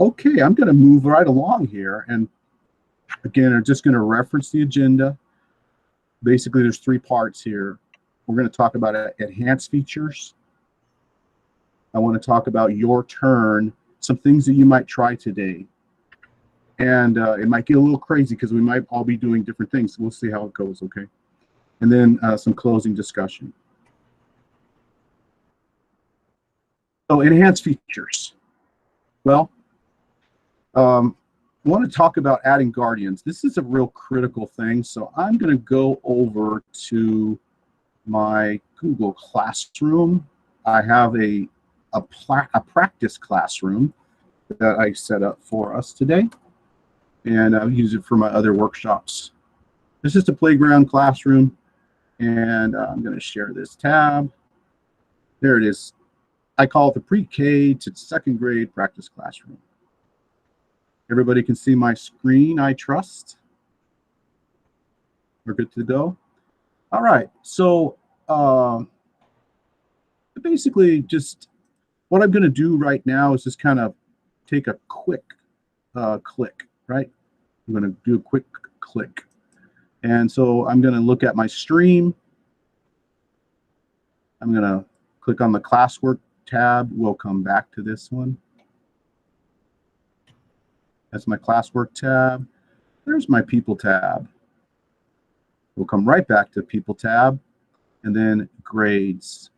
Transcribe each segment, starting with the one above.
Okay, I'm going to move right along here. And again, I'm just going to reference the agenda. Basically, there's 3 parts here. We're going to talk about enhanced features. I want to talk about your turn, some things that you might try today. And it might get a little crazy because we might all be doing different things. We'll see how it goes, okay? And then some closing discussion. So enhanced features. Well, I want to talk about adding guardians. This is a real critical thing. So I'm going to go over to my Google Classroom. I have a practice classroom that I set up for us today, and I'll use it for my other workshops. This is the playground classroom, and I'm going to share this tab. There it is. I call it the pre-K to 2nd grade practice classroom. Everybody can see my screen, I trust. We're good to go. All right, so basically just what I'm going to do right now is just kind of take a quick click, right? I'm going to do a quick click. And so I'm going to look at my stream. I'm going to click on the Classwork tab. We'll come back to this one. That's my Classwork tab. There's my People tab. We'll come right back to People tab, and then Grades.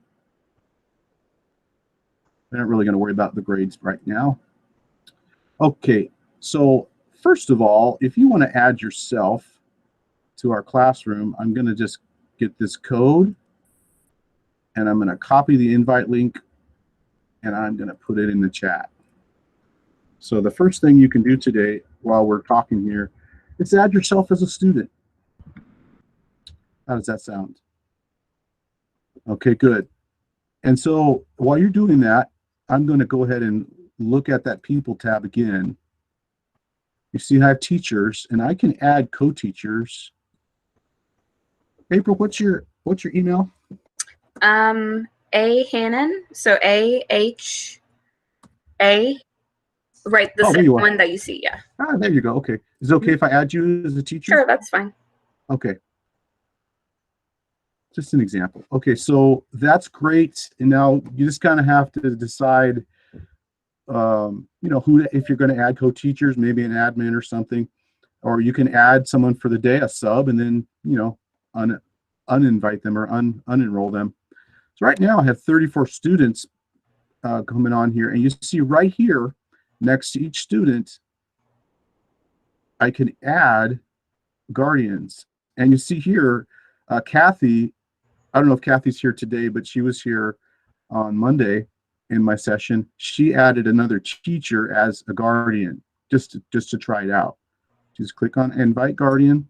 We're not really going to worry about the grades right now. Okay, so first of all, if you want to add yourself to our classroom, I'm going to just get this code, and I'm going to copy the invite link, and I'm going to put it in the chat. So the first thing you can do today while we're talking here is add yourself as a student. How does that sound? Okay, good. And so while you're doing that, I'm going to go ahead and look at that People tab again. You see I have teachers, and I can add co-teachers. April, what's your email? A Hannon, so A-H-A, right, the second one that you see, yeah. Ah, there you go, okay. Is it okay if I add you as a teacher? Sure, that's fine. Okay. Just an example. Okay, so that's great. And now you just kind of have to decide, you know, who, if you're going to add co-teachers, maybe an admin or something, or you can add someone for the day, a sub, and then, you know, uninvite them or unenroll them. So right now I have 34 students coming on here, and you see right here next to each student, I can add guardians. And you see here, Kathy, I don't know if Kathy's here today, but she was here on Monday in my session. She added another teacher as a guardian, just to try it out. Just click on invite guardian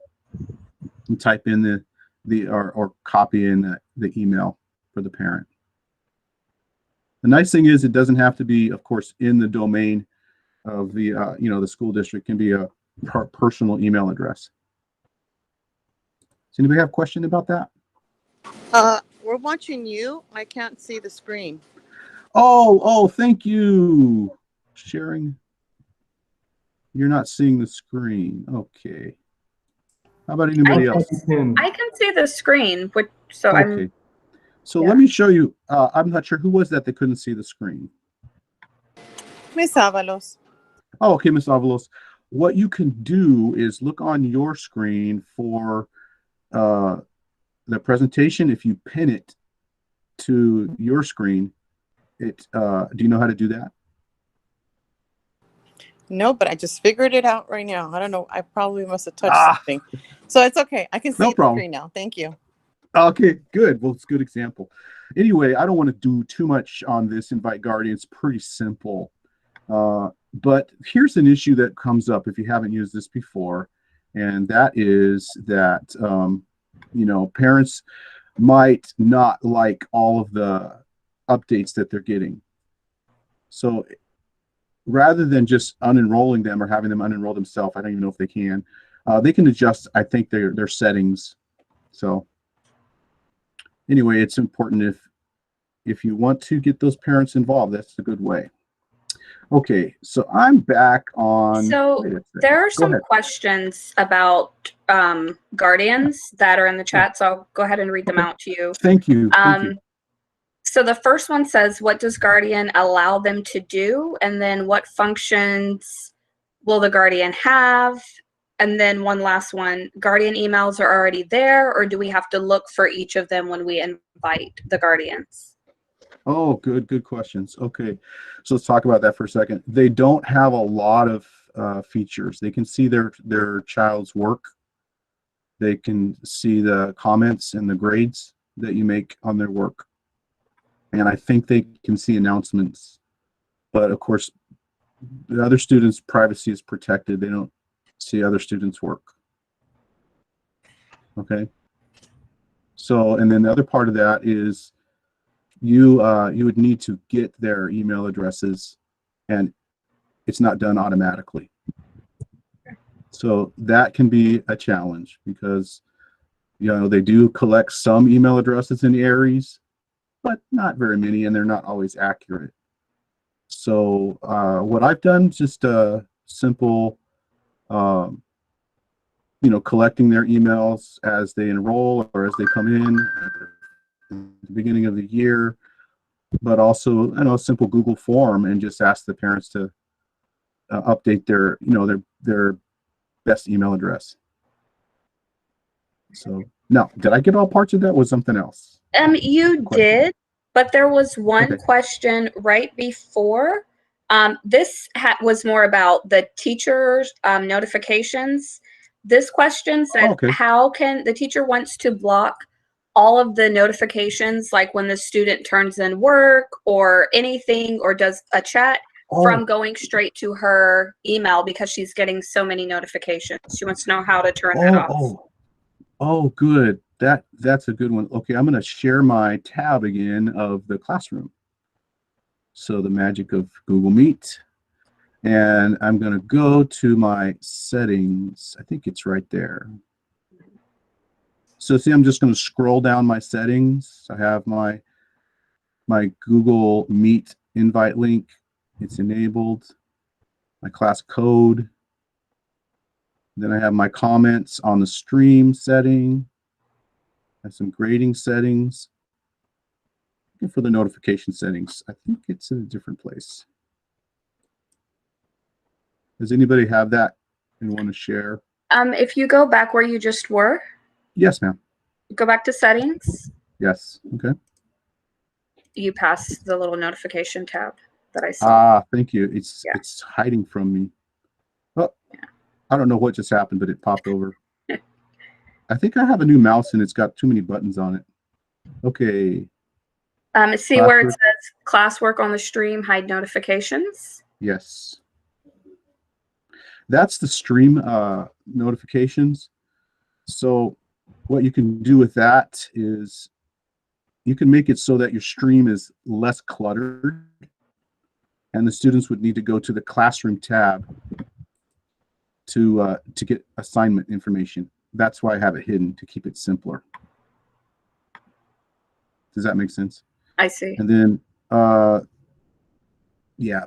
and type in or copy in the email for the parent. The nice thing is it doesn't have to be, of course, in the domain of the you know, the school district. It can be a personal email address. Does anybody have a question about that? We're watching you. I can't see the screen. Oh, thank you. Sharing. You're not seeing the screen. Okay. How about anybody else? I can see the screen, so okay. So let me show you. I'm not sure who was that couldn't see the screen. Miss Avalos. Oh, okay, Miss Avalos. What you can do is look on your screen for the presentation. If you pin it to your screen, do you know how to do that? No, but I just figured it out right now. I don't know. I probably must have touched something. So it's okay. I can see the screen now. Thank you. Okay, good. Well, it's a good example. Anyway, I don't want to do too much on this invite guardian. It's pretty simple. But here's an issue that comes up if you haven't used this before, and that is that you know, parents might not like all of the updates that they're getting. So rather than just unenrolling them or having them unenroll themselves, I don't even know if they can adjust, I think, their settings. So anyway, it's important if you want to get those parents involved, that's a good way. Okay, so I'm back on. So there are some questions about guardians that are in the chat, so I'll go ahead and read them out to you. Thank you. Thank you. So the first one says, what does Guardian allow them to do? And then what functions will the Guardian have? And then one last one, Guardian emails are already there, or do we have to look for each of them when we invite the Guardians? Oh, good questions. Okay, so let's talk about that for a second. They don't have a lot of features. They can see their child's work. They can see the comments and the grades that you make on their work. And I think they can see announcements. But of course, the other students' privacy is protected. They don't see other students' work. Okay. So, and then the other part of that is you would need to get their email addresses, and it's not done automatically. So that can be a challenge because, you know, they do collect some email addresses in Aries, but not very many, and they're not always accurate. So what I've done is just a simple, you know, collecting their emails as they enroll or as they come in at the beginning of the year, but also, you know, a simple Google form, and just ask the parents to update their, you know, their best email address. So now, did I get all parts of that? Was something else? You did, but there was one question right before. This was more about the teacher's notifications. This question said, how can the teacher wants to block all of the notifications, like when the student turns in work or anything or does a chat, from going straight to her email because she's getting so many notifications. She wants to know how to turn that off. Oh, good. That's a good one. Okay, I'm going to share my tab again of the classroom. So the magic of Google Meet. And I'm going to go to my settings. I think it's right there. So see, I'm just going to scroll down my settings. I have my Google Meet invite link. It's enabled. My class code. Then I have my comments on the stream setting. I have some grading settings. Looking for the notification settings. I think it's in a different place. Does anybody have that and want to share? If you go back where you just were. Yes, ma'am. Go back to settings. Yes. Okay. You pass the little notification tab that I saw. Thank you. It's hiding from me. Oh, I don't know what just happened, but it popped over. I think I have a new mouse and it's got too many buttons on it. Okay. See where it says classwork on the stream, hide notifications? Yes. That's the stream notifications. So what you can do with that is you can make it so that your stream is less cluttered, and the students would need to go to the classroom tab to get assignment information. That's why I have it hidden, to keep it simpler. Does that make sense? I see. And then, yeah,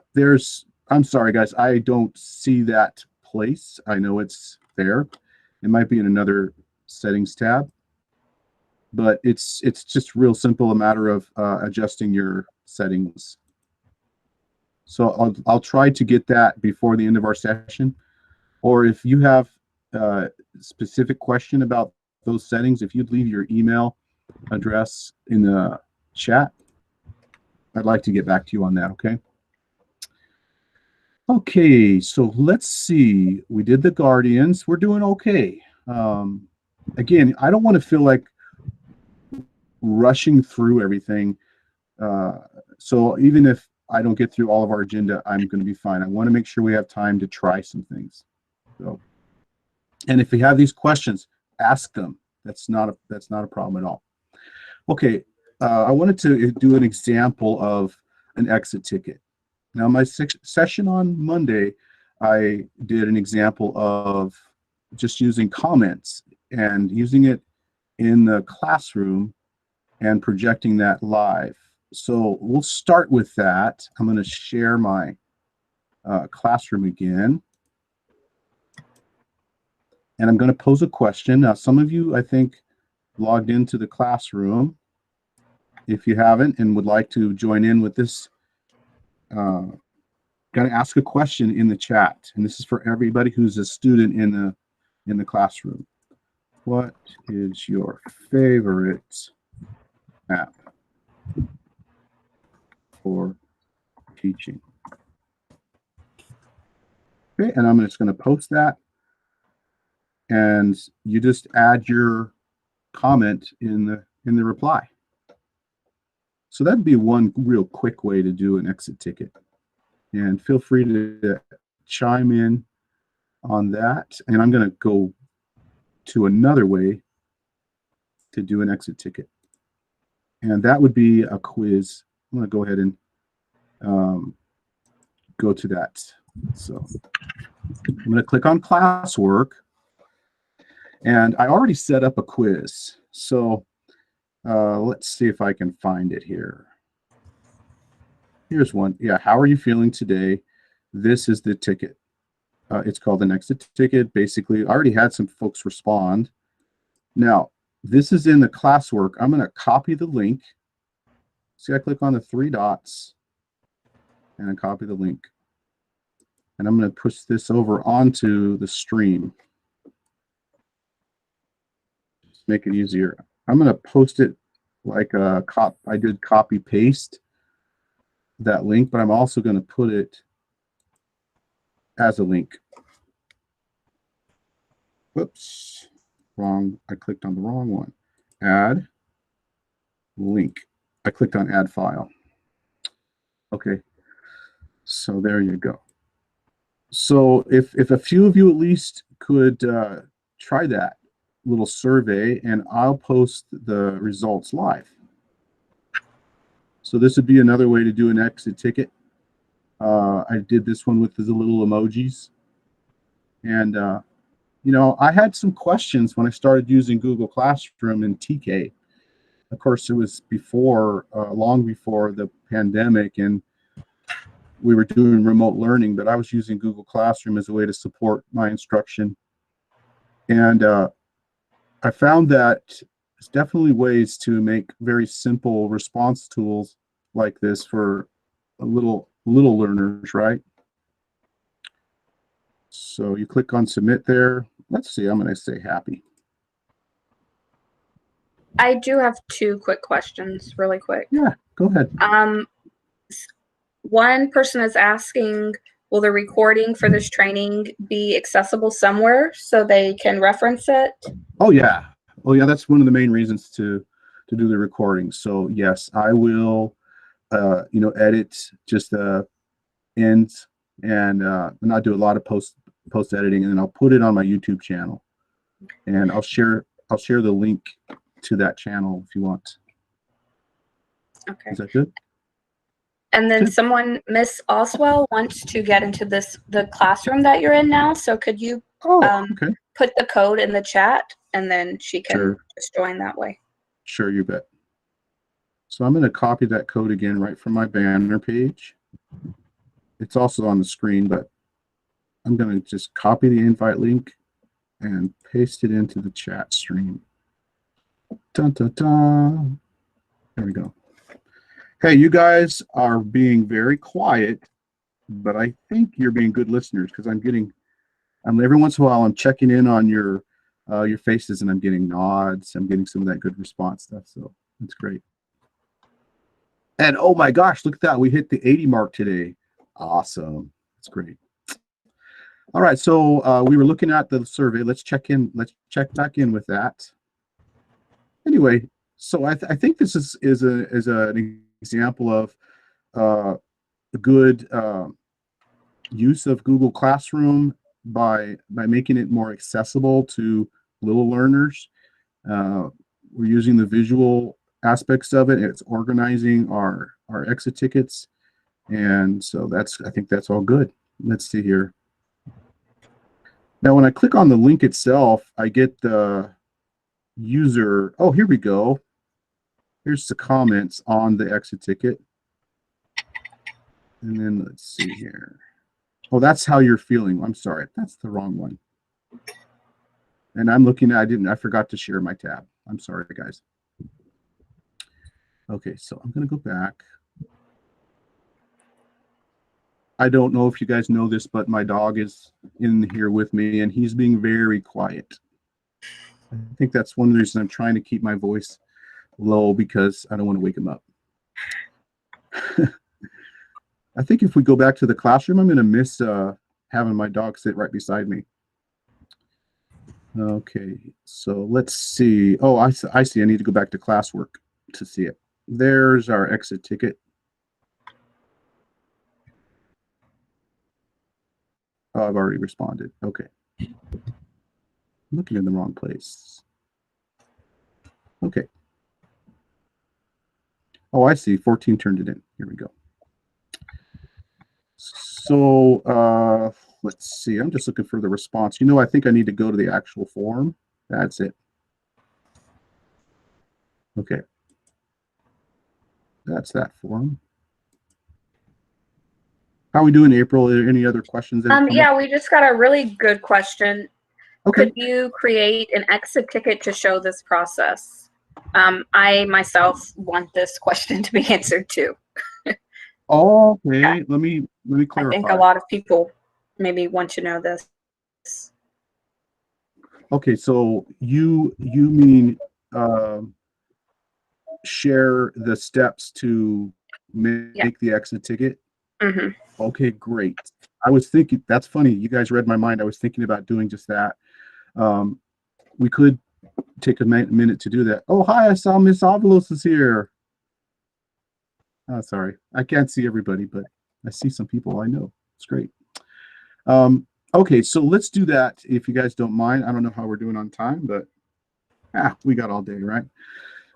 I'm sorry, guys, I don't see that place. I know it's there. It might be in another settings tab, but it's just real simple, a matter of adjusting your settings. So I'll try to get that before the end of our session. Or if you have a specific question about those settings, if you'd leave your email address in the chat, I'd like to get back to you on that, okay? Okay, so let's see. We did the guardians. We're doing okay. Again, I don't want to feel like rushing through everything. So even if I don't get through all of our agenda, I'm going to be fine. I want to make sure we have time to try some things. So, and if you have these questions, ask them. That's not a problem at all. Okay, I wanted to do an example of an exit ticket. Now, my session on Monday, I did an example of just using comments and using it in the classroom and projecting that live. So we'll start with that. I'm going to share my Classroom again. And I'm going to pose a question. Now, some of you, I think, logged into the Classroom. If you haven't and would like to join in with this, got to ask a question in the chat. And this is for everybody who's a student in the classroom. What is your favorite app for teaching? Okay, and I'm just going to post that. And you just add your comment in the reply. So that'd be one real quick way to do an exit ticket. And feel free to chime in on that. And I'm going to go to another way to do an exit ticket. And that would be a quiz. I'm going to go ahead and go to that. So I'm going to click on Classwork. And I already set up a quiz. So let's see if I can find it here. Here's one. Yeah, how are you feeling today? This is the ticket. It's called an exit ticket. Basically, I already had some folks respond. Now, this is in the Classwork. I'm going to copy the link. See, I click on the three dots and I copy the link. And I'm going to push this over onto the stream. Just make it easier. I'm going to post it like a I did copy paste that link, but I'm also going to put it as a link. Whoops, wrong. I clicked on the wrong one. Add link. I clicked on add file. Okay, so there you go. So if a few of you at least could try that little survey, and I'll post the results live. So this would be another way to do an exit ticket. I did this one with the little emojis. And, you know, I had some questions when I started using Google Classroom and TK. Of course, it was before, long before the pandemic, and we were doing remote learning, but I was using Google Classroom as a way to support my instruction. And I found that there's definitely ways to make very simple response tools like this for little learners, right? So you click on submit there. Let's see, I'm going to say happy. I do have two quick questions, really quick. Yeah, go ahead. One person is asking, will the recording for this training be accessible somewhere so they can reference it? Oh yeah. Oh yeah, that's one of the main reasons to do the recording. So yes, I will you know, edit just the ends and not do a lot of post editing, and then I'll put it on my YouTube channel. And I'll share the link to that channel if you want. Okay. Is that good? And then someone, Miss Oswell, wants to get into the classroom that you're in now. So could you okay. put the code in the chat, and then she can just join that way? Sure, you bet. So I'm going to copy that code again right from my banner page. It's also on the screen, but I'm going to just copy the invite link and paste it into the chat stream. Dun, dun, dun. There we go. Hey, you guys are being very quiet, but I think you're being good listeners, because every once in a while I'm checking in on your faces, and I'm getting nods. I'm getting some of that good response stuff, so that's great. And oh my gosh, look at that. We hit the 80 mark today. Awesome. That's great. All right, so we were looking at the survey. Let's check back in with that. Anyway, so I think this is an example of a good use of Google Classroom by making it more accessible to little learners. We're using the visual aspects of it. It's organizing our exit tickets, and so I think that's all good. Let's see here. Now, when I click on the link itself, I get the user. Oh, here we go. Here's the comments on the exit ticket. And then let's see here. Oh, that's how you're feeling. I'm sorry. That's the wrong one. And I'm looking at, I forgot to share my tab. I'm sorry, guys. Okay, so I'm going to go back. I don't know if you guys know this, but my dog is in here with me and he's being very quiet. I think that's one of the reasons I'm trying to keep my voice low, because I don't want to wake him up. I think if we go back to the classroom, I'm going to miss having my dog sit right beside me. Okay, so let's see. Oh, I see. I need to go back to Classwork to see it. There's our exit ticket. Oh, I've already responded. Okay. I'm looking in the wrong place. Okay. Oh, I see. 14 turned it in. Here we go. So let's see. I'm just looking for the response. You know, I think I need to go to the actual form. That's it. Okay. That's that form. How are we doing, April? Are there any other questions that have come yeah, up? we just got a really good question. Okay. Could you create an exit ticket to show this process? I myself want this question to be answered too. Oh, okay. Yeah. Let me clarify. I think a lot of people maybe want to know this. Okay, so you mean share the steps to make the exit ticket? Mm-hmm. Okay, great. I was thinking, that's funny. You guys read my mind. I was thinking about doing just that. We could take a minute to do that. Oh, hi, I saw Miss Avalos is here. Oh, sorry. I can't see everybody, but I see some people I know. It's great. Okay, so let's do that if you guys don't mind. I don't know how we're doing on time, but we got all day, right?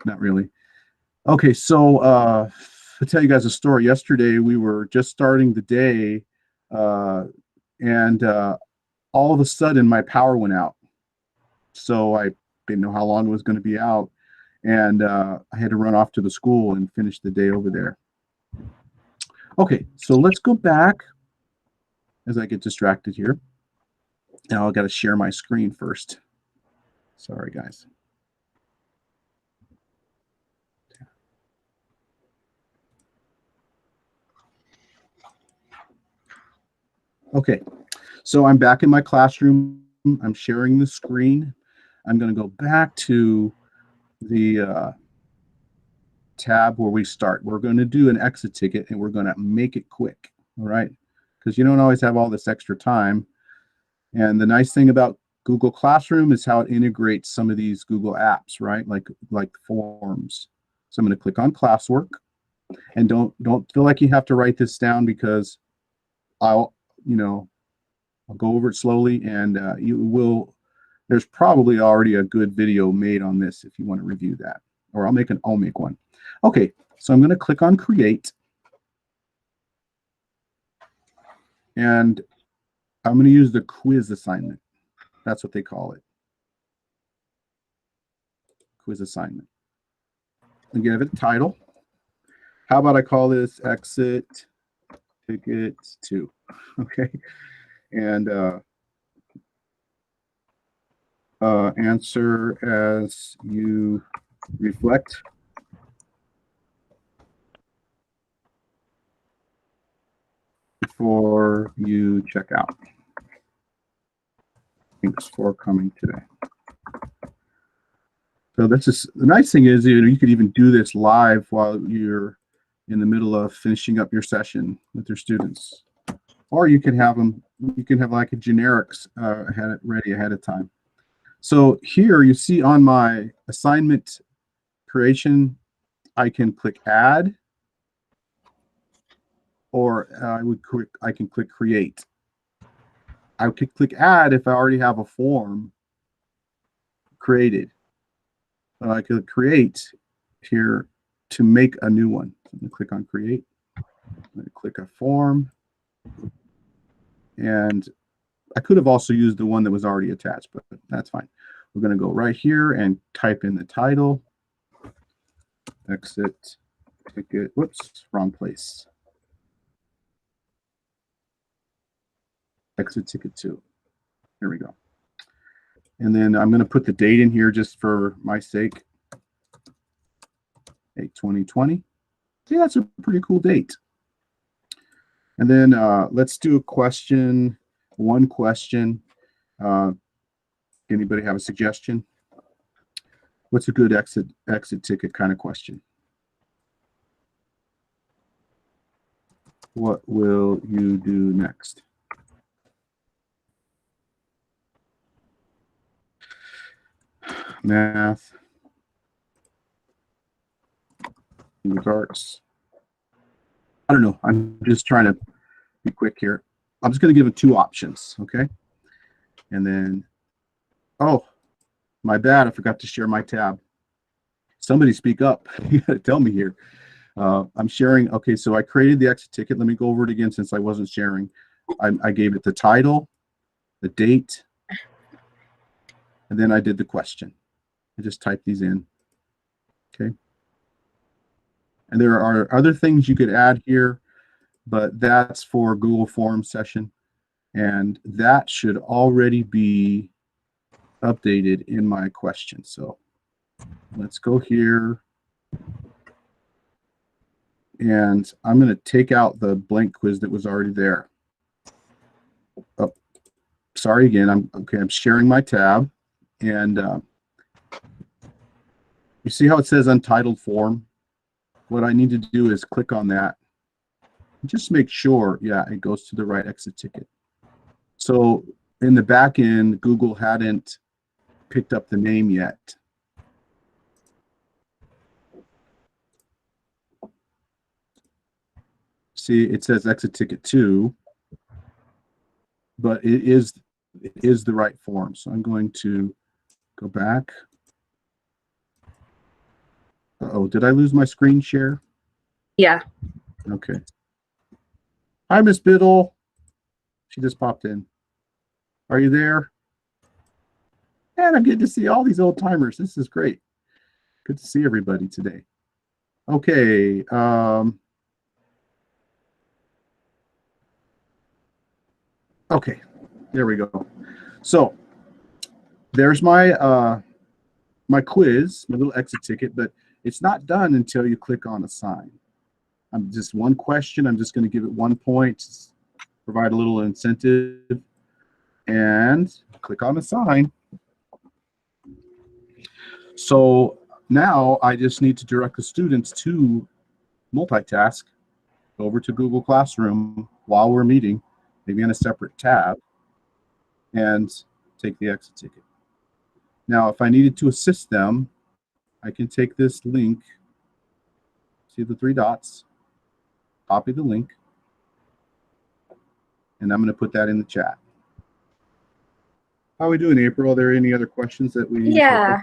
Not really. Okay, so I'll tell you guys a story. Yesterday, we were just starting the day, and all of a sudden, my power went out. So I didn't know how long it was going to be out, and I had to run off to the school and finish the day over there. Okay, so let's go back as I get distracted here. Now I've got to share my screen first. Sorry, guys. Okay, so I'm back in my classroom. I'm sharing the screen. I'm going to go back to the tab where we start. We're going to do an exit ticket and we're going to make it quick, all right? Because you don't always have all this extra time. And the nice thing about Google Classroom is how it integrates some of these Google apps, right? Like Forms. So I'm going to click on Classwork, and don't feel like you have to write this down, because I'll go over it slowly, and you will. There's probably already a good video made on this if you want to review that, or I'll make one. Okay, so I'm going to click on Create, and I'm going to use the quiz assignment. That's what they call it. Quiz assignment. And give it a title. How about I call this Exit Ticket 2? Okay, and answer as you reflect. Before you check out. Thanks for coming today. So that's just the nice thing is, you could even do this live while you're in the middle of finishing up your session with your students, or you can have them. You can have like a generics ready ahead of time. So here you see on my assignment creation, I can click Add, or I can click Create. I could click Add if I already have a form created. I could create here to make a new one. So I'm going to click on Create. I'm going to click a form. And I could have also used the one that was already attached, but that's fine. We're going to go right here and type in the title. Exit ticket. Whoops, wrong place. exit ticket 2. There we go. And then I'm going to put the date in here just for my sake. 8/20/20. Yeah, that's a pretty cool date. And then let's do a question, one question. Anybody have a suggestion? What's a good exit ticket kind of question? What will you do next? Math, English arts. I don't know. I'm just trying to be quick here. I'm just going to give it 2 options, okay? And then, oh, my bad. I forgot to share my tab. Somebody speak up. You got to tell me here. I'm sharing. Okay, so I created the exit ticket. Let me go over it again since I wasn't sharing. I gave it the title, the date, and then I did the question. I just typed these in. Okay. And there are other things you could add here, but that's for Google Forms session. And that should already be updated in my question. So let's go here. And I'm going to take out the blank quiz that was already there. Oh, sorry again. I'm sharing my tab. And you see how it says Untitled Form? What I need to do is click on that. Just make sure, yeah, it goes to the right exit ticket. So in the back end, Google hadn't picked up the name yet. See, it says exit ticket 2, but it is the right form. So I'm going to go back. Uh-oh, did I lose my screen share? Yeah. Okay. Hi, Miss Biddle. She just popped in. Are you there? And I'm getting to see all these old timers. This is great. Good to see everybody today. Okay. Okay, there we go. So there's my my quiz, my little exit ticket, but it's not done until you click on assign. I'm just one question. I'm just going to give it 1 point, provide a little incentive, and click on assign. So now I just need to direct the students to multitask over to Google Classroom while we're meeting, maybe in a separate tab, and take the exit ticket. Now, if I needed to assist them, I can take this link, see the 3 dots, copy the link, and I'm going to put that in the chat. How are we doing, April? Are there any other questions that we need to help with?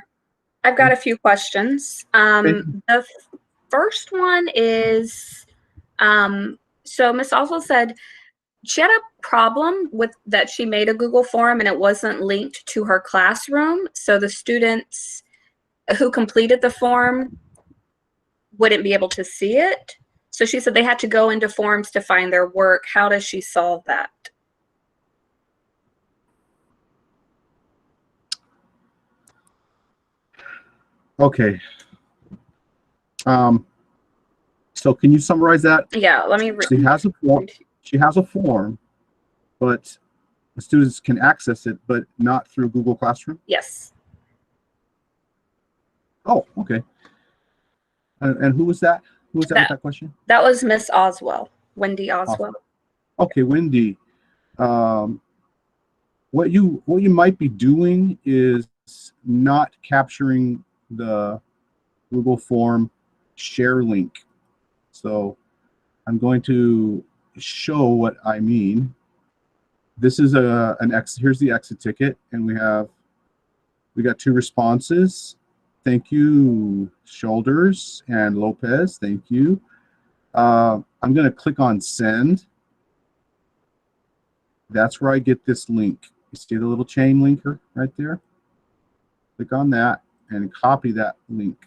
I've got a few questions. The first one is, so Ms. Oswald said she had a problem with that she made a Google form and it wasn't linked to her classroom. So the students who completed the form wouldn't be able to see it. So she said they had to go into Forms to find their work. How does she solve that? Okay. So can you summarize that? Yeah, let me read. She has a form, but the students can access it, but not through Google Classroom? Yes. Oh, okay. And who was that? Who was that with that question? That was Miss Oswell, Wendy Oswell. Okay, Wendy. What you might be doing is not capturing the Google form share link. So I'm going to show what I mean. This is here's the exit ticket, and we got 2 responses. Thank you, Shoulders and Lopez. Thank you. I'm going to click on send. That's where I get this link. You see the little chain linker right there? Click on that and copy that link.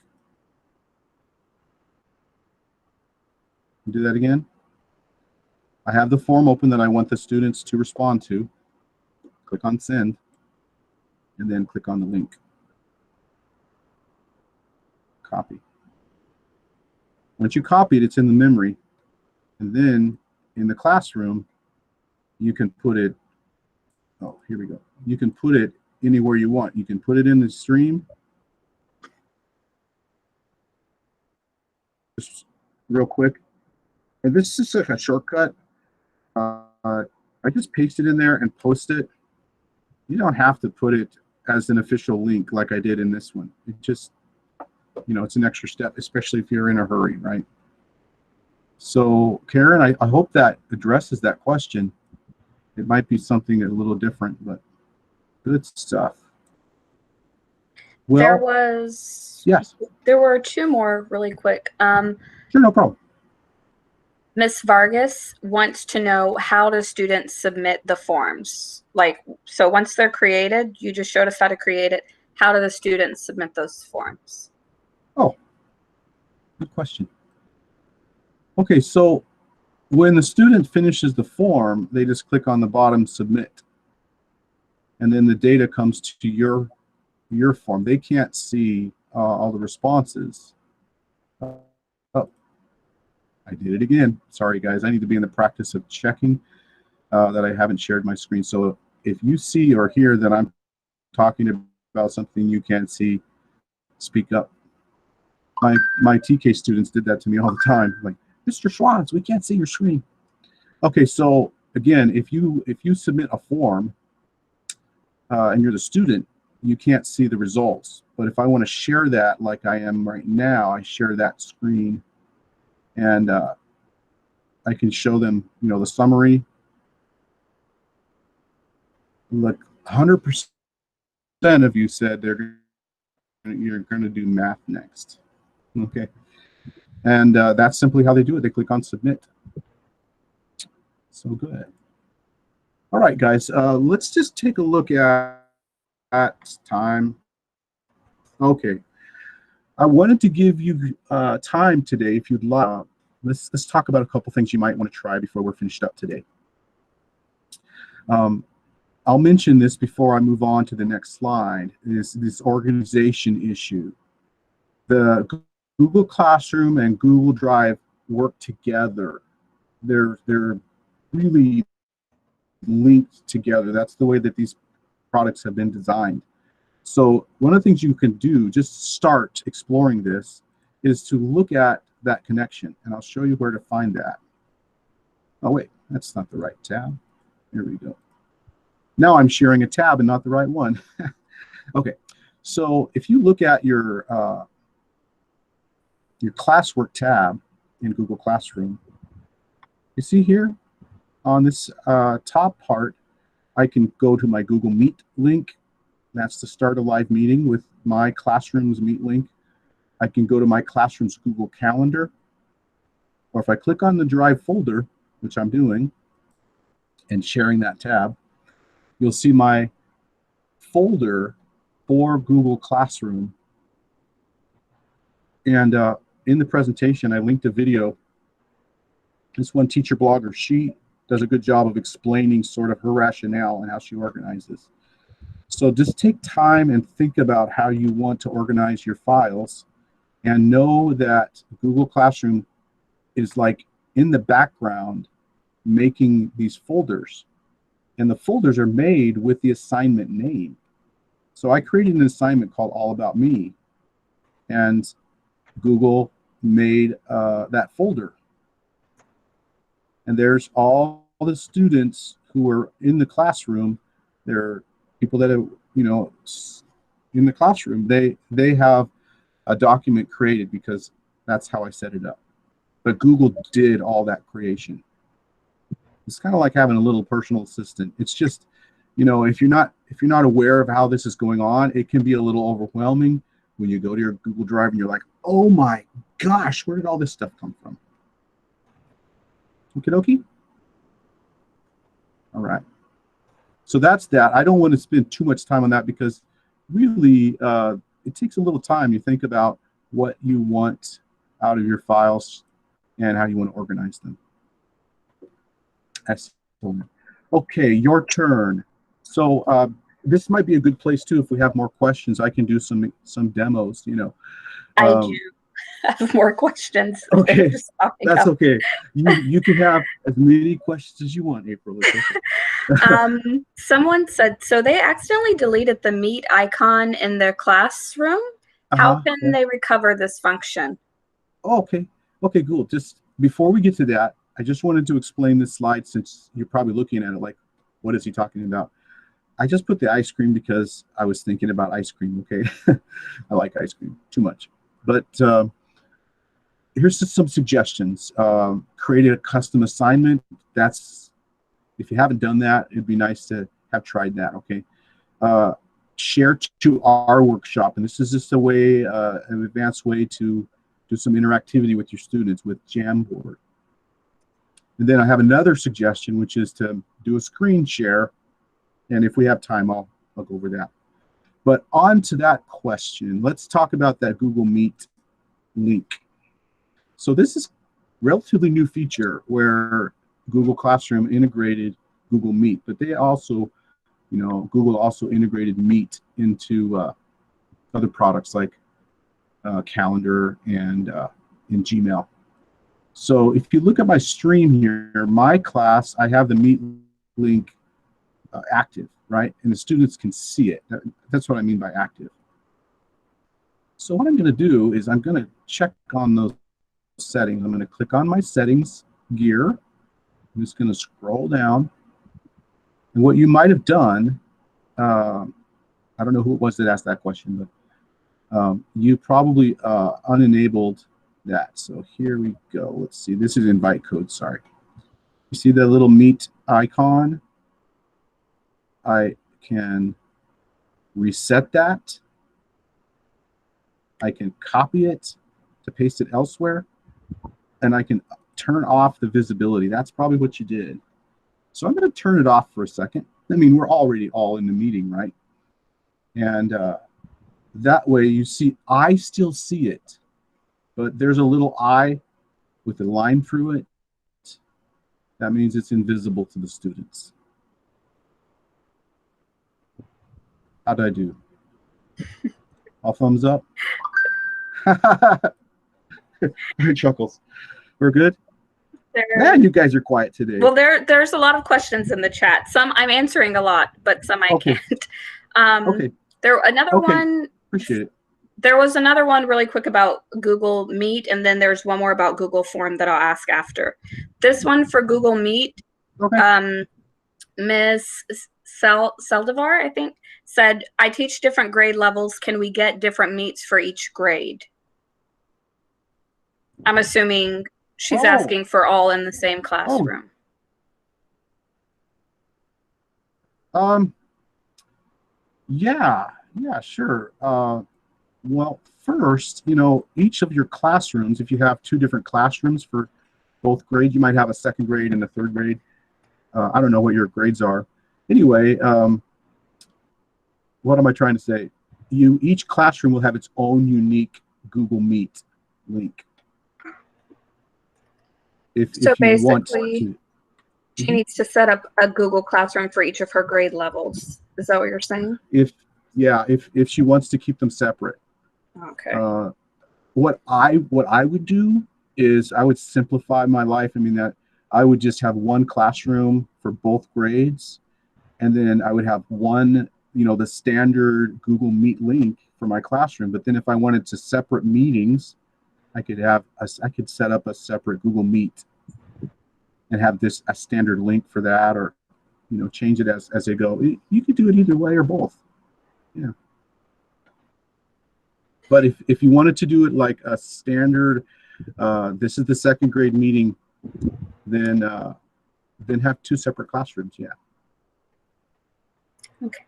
Do that again. I have the form open that I want the students to respond to. click on send, and then click on the link. Copy. Once you copy it, it's in the memory. And then in the classroom, you can put it, oh, here we go. You can put it anywhere you want. You can put it in the stream. Just real quick. And this is like a shortcut. I just paste it in there and post it. You don't have to put it as an official link like I did in this one. It just, you know, it's an extra step, especially if you're in a hurry, right? So Karen, I hope that addresses that question. It might be something a little different, but good stuff. Well, there were two more really quick. Sure, no problem. Ms. Vargas wants to know, how do students submit the forms? Like, so once they're created, you just showed us how to create it. How do the students submit those forms? Oh, good question. Okay, so when the student finishes the form, they just click on the bottom, submit. And then the data comes to your form. They can't see all the responses. Oh, I did it again. Sorry, guys. I need to be in the practice of checking that I haven't shared my screen. So if you see or hear that I'm talking about something you can't see, speak up. My TK students did that to me all the time. Like, Mr. Schwartz, we can't see your screen. Okay, so again, if you submit a form and you're the student, you can't see the results. But if I want to share that like I am right now, I share that screen and I can show them, you know, the summary. Look, 100% of you said you're going to do math next. Okay. And that's simply how they do it. They click on submit. So good. All right, guys, let's just take a look at time. Okay. I wanted to give you time today, if you'd like. Let's talk about a couple things you might want to try before we're finished up today. I'll mention this before I move on to the next slide, is this organization issue. The Google Classroom and Google Drive work together. They're really linked together. That's the way that these products have been designed. So one of the things you can do, just start exploring this, is to look at that connection. And I'll show you where to find that. Oh, wait, that's not the right tab. Here we go. Now I'm sharing a tab and not the right one. Okay, so if you look at your Classwork tab in Google Classroom, you see here on this top part, I can go to my Google Meet link. That's to start a live meeting with my Classroom's Meet link. I can go to my Classroom's Google Calendar, or if I click on the Drive folder, which I'm doing, and sharing that tab, you'll see my folder for Google Classroom. And in the presentation, I linked a video. This one teacher blogger, she does a good job of explaining sort of her rationale and how she organizes. So just take time and think about how you want to organize your files, and know that Google Classroom is like in the background making these folders. And the folders are made with the assignment name. So I created an assignment called All About Me, and Google made that folder. And there's all the students who are in the classroom. They're people that are, you know, in the classroom. They have a document created because that's how I set it up. But Google did all that creation. It's kind of like having a little personal assistant. It's just, you know, if you're not aware of how this is going on, it can be a little overwhelming when you go to your Google Drive and you're like, oh my gosh, where did all this stuff come from? Okie dokie? All right. So that's that. I don't want to spend too much time on that because really it takes a little time. You think about what you want out of your files and how you want to organize them. Excellent. Okay, your turn. So this might be a good place too. If we have more questions, I can do some demos. I do have more questions. Okay, that's okay. You can have as many questions as you want, April. Someone said, so they accidentally deleted the Meet icon in their classroom. How can they recover this function? Oh, okay, cool. Just before we get to that, I just wanted to explain this slide, since you're probably looking at it like, what is he talking about? I just put the ice cream because I was thinking about ice cream. Okay, I like ice cream too much. But here's just some suggestions. Create a custom assignment. That's, if you haven't done that, it'd be nice to have tried that. Okay. Share to our workshop, and this is just a way, an advanced way to do some interactivity with your students with Jamboard. And then I have another suggestion, which is to do a screen share. And if we have time, I'll go over that. But on to that question, let's talk about that Google Meet link. So this is a relatively new feature where Google Classroom integrated Google Meet, but they also, Google also integrated Meet into other products like Calendar and in Gmail. So if you look at my stream here, my class, I have the Meet link active, right? And the students can see it. That's what I mean by active. So what I'm going to do is I'm going to check on those settings. I'm going to click on my settings gear. I'm just going to scroll down. And what you might have done, I don't know who it was that asked that question, but you probably unenabled that. So here we go. Let's see. This is invite code. Sorry. You see the little Meet icon? I can reset that. I can copy it to paste it elsewhere, and I can turn off the visibility. That's probably what you did. So I'm going to turn it off for a second. I mean, we're already all in the meeting, right? And that way you see, I still see it, but there's a little eye with a line through it. That means it's invisible to the students. How'd I do? All thumbs up? Chuckles. We're good? Man, you guys are quiet today. Well, there's a lot of questions in the chat. Some I'm answering a lot, but some I can't. Okay. One. Appreciate it. There was another one really quick about Google Meet, and then there's one more about Google Form that I'll ask after. This one for Google Meet, Ms. Seldivar, I think, said, I teach different grade levels. Can we get different meets for each grade? I'm assuming she's asking for all in the same classroom. Yeah, sure. Well, first, each of your classrooms, if you have two different classrooms for both grades, you might have a second grade and a third grade. I don't know what your grades are. Anyway, what am I trying to say? Each classroom will have its own unique Google Meet link. So basically, she needs to set up a Google Classroom for each of her grade levels. Is that what you're saying? If she wants to keep them separate. Okay. What I would do is I would simplify my life. I mean, that I would just have one classroom for both grades, and then I would have one, the standard Google Meet link for my classroom. But then if I wanted to separate meetings, I could set up a separate Google Meet and have a standard link for that, or change it as they go. You could do it either way or both. Yeah. But if you wanted to do it like a standard, this is the second grade meeting, then have two separate classrooms. Yeah. Okay.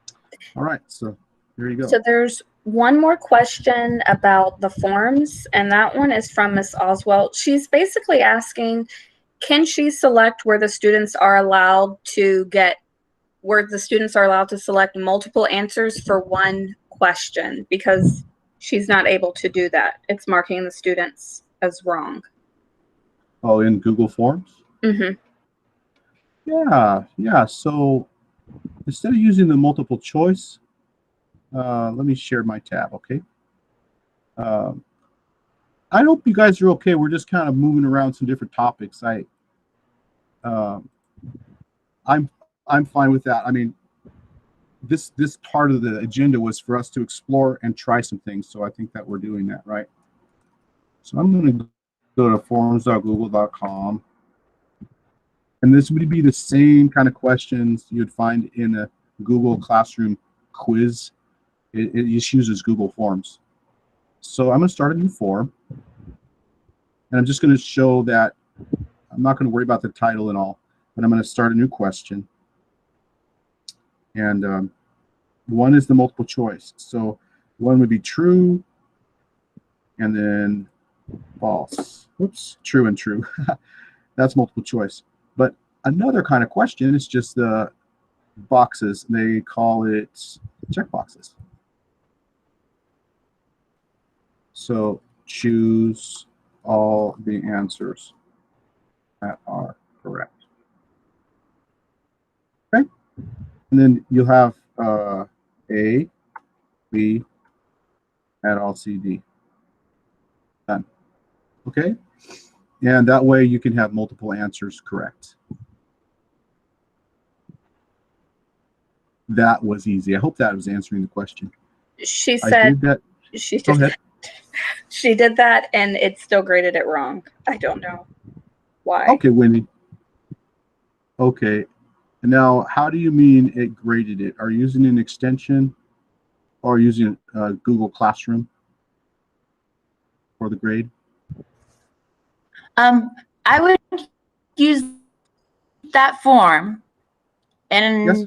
All right. So there you go. So there's one more question about the forms, and that one is from Ms. Oswald. She's basically asking, can she select where the students are allowed to select multiple answers for one question, because she's not able to do that. It's marking the students as wrong. Oh, in Google Forms? Mm-hmm. Yeah. So instead of using the multiple choice, let me share my tab, okay? I hope you guys are okay. We're just kind of moving around some different topics. I'm fine with that. I mean, this part of the agenda was for us to explore and try some things. So I think that we're doing that, right? So I'm going to go to forums.google.com. And this would be the same kind of questions you'd find in a Google Classroom quiz. It just uses Google Forms. So I'm going to start a new form. And I'm just going to show that I'm not going to worry about the title and all, but I'm going to start a new question. And one is the multiple choice. So one would be true, and then false. Oops, true and true. That's multiple choice. But another kind of question is just the boxes. They call it checkboxes. So choose all the answers that are correct. Okay. And then you'll have A, B, add all C, D. Done. Okay. And that way you can have multiple answers correct. That was easy. I hope that was answering the question. She said that. Go ahead. She did that and it still graded it wrong. I don't know why. Okay, Wendy. Okay. Now, how do you mean it graded it? Are you using an extension or using Google Classroom for the grade? I would use that form, and yes.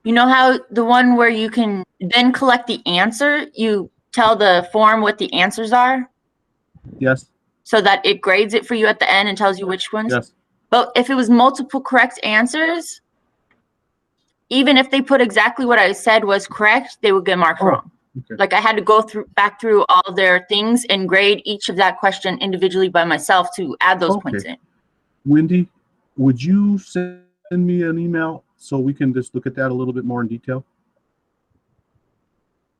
You know how the one where you can then collect the answer, you tell the form what the answers are? Yes. So that it grades it for you at the end and tells you which ones? Yes. But if it was multiple correct answers, even if they put exactly what I said was correct, they would get marked wrong. Okay. Like I had to go back through all their things and grade each of that question individually by myself to add those points in. Wendy, would you send me an email so we can just look at that a little bit more in detail?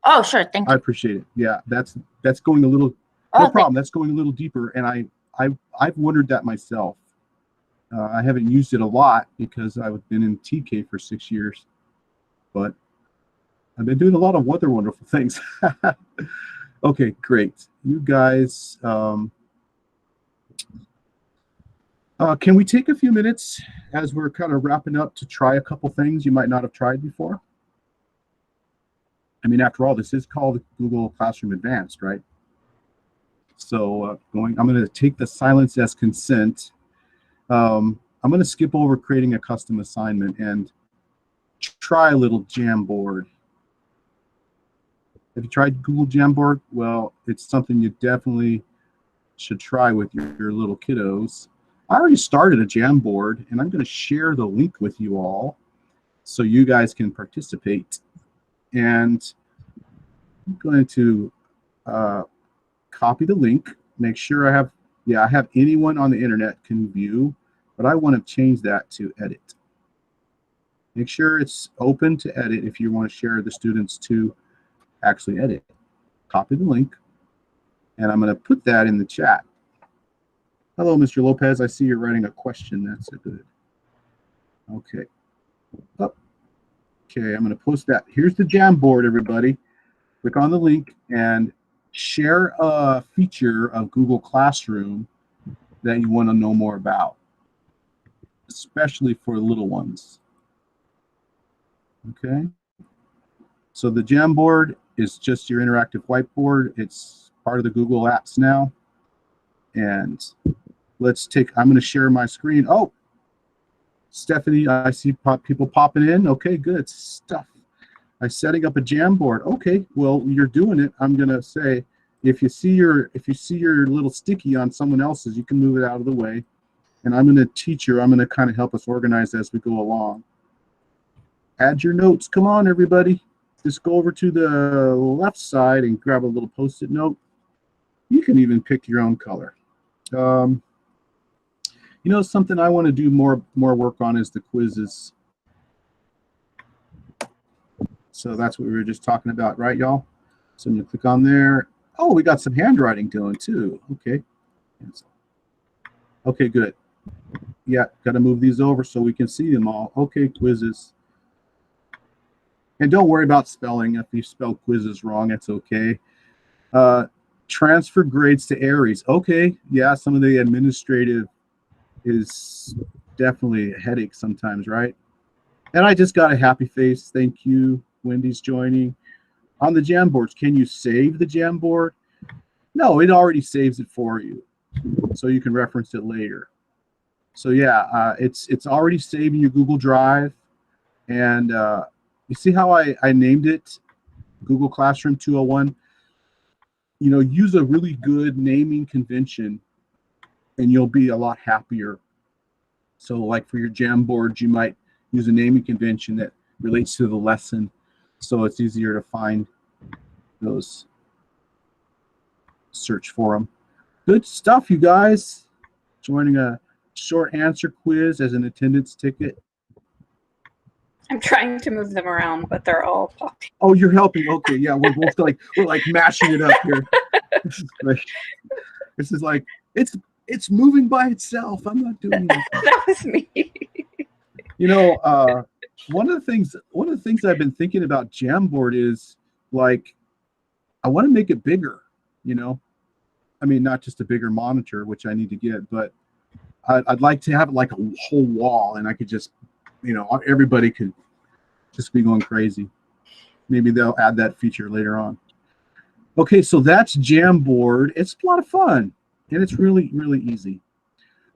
Oh, sure. Thank you. I appreciate it. Yeah, that's going a little, no problem. That's going a little deeper. And I've wondered that myself. I haven't used it a lot because I've been in TK for 6 years, but I've been doing a lot of wonderful things. Okay, great. You guys, can we take a few minutes as we're kind of wrapping up to try a couple things you might not have tried before? I mean, after all, this is called Google Classroom Advanced, right? So I'm going to take the silence as consent. I'm going to skip over creating a custom assignment and try a little Jamboard. Have you tried Google Jamboard? Well, it's something you definitely should try with your little kiddos. I already started a Jamboard, and I'm going to share the link with you all so you guys can participate. And I'm going to copy the link, make sure I have anyone on the internet can view, but I want to change that to edit. Make sure it's open to edit if you want to share the students to actually edit. Copy the link, and I'm going to put that in the chat. Hello, Mr. Lopez. I see you're writing a question. That's good. Okay. Oh. Okay, I'm going to post that. Here's the Jamboard, everybody. Click on the link and share a feature of Google Classroom that you want to know more about, especially for little ones. Okay. So the Jamboard is just your interactive whiteboard. It's part of the Google apps now. And I'm going to share my screen. Oh, Stephanie, I see people popping in. Okay, good stuff. I'm setting up a Jamboard. Okay, well, you're doing it. I'm going to say, if you see your little sticky on someone else's, you can move it out of the way. And I'm going to teach you. I'm going to kind of help us organize as we go along. Add your notes. Come on, everybody. Just go over to the left side and grab a little Post-it note. You can even pick your own color. You know, something I want to do more work on is the quizzes. So that's what we were just talking about, right, y'all? So I'm going to click on there. Oh, we got some handwriting going too. Okay. Okay, good. Yeah, got to move these over so we can see them all. Okay, quizzes. And don't worry about spelling. If you spell quizzes wrong, it's okay. Transfer grades to Aries. Okay, yeah, some of the administrative is definitely a headache sometimes, right? And I just got a happy face. Thank you. Wendy's joining. On the Jamboards, can you save the Jamboard? No, it already saves it for you, so you can reference it later. So yeah, it's already saved in your Google Drive, and you see how I named it Google Classroom 201. You know, use a really good naming convention, and you'll be a lot happier. So, like for your Jamboard, you might use a naming convention that relates to the lesson, so it's easier to find those. Search for them. Good stuff, you guys. Joining a short answer quiz as an attendance ticket. I'm trying to move them around, but they're all popping. Oh, you're helping. Okay, yeah, we're both like mashing it up here. This is like it's moving by itself. I'm not doing it. That was me. You know, one of the things I've been thinking about Jamboard is like I want to make it bigger. You know, I mean, not just a bigger monitor, which I need to get, but I'd like to have like a whole wall, and I could just, you know, everybody could just be going crazy. Maybe they'll add that feature later on. Okay, so that's Jamboard. It's a lot of fun, and it's really, really easy.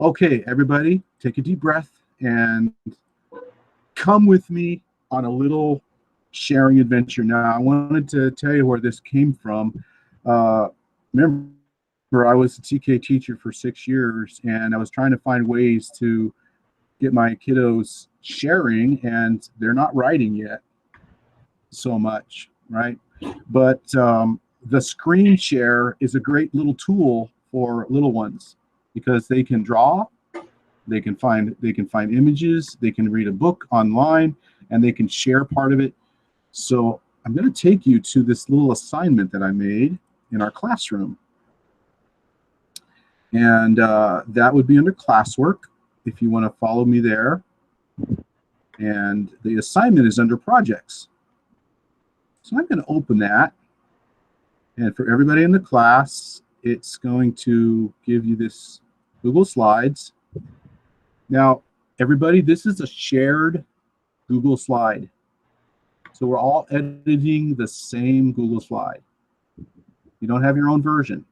Okay, everybody, take a deep breath and come with me on a little sharing adventure. Now, I wanted to tell you where this came from. Remember, I was a TK teacher for 6 years, and I was trying to find ways to get my kiddos sharing, and they're not writing yet so much, right? But the screen share is a great little tool for little ones because they can draw, they can find images, they can read a book online, and they can share part of it. So I'm going to take you to this little assignment that I made in our classroom. And that would be under Classwork if you want to follow me there. And the assignment is under Projects. So I'm going to open that. And for everybody in the class, it's going to give you this Google Slides. Now, everybody, this is a shared Google slide. So we're all editing the same Google slide. You don't have your own version.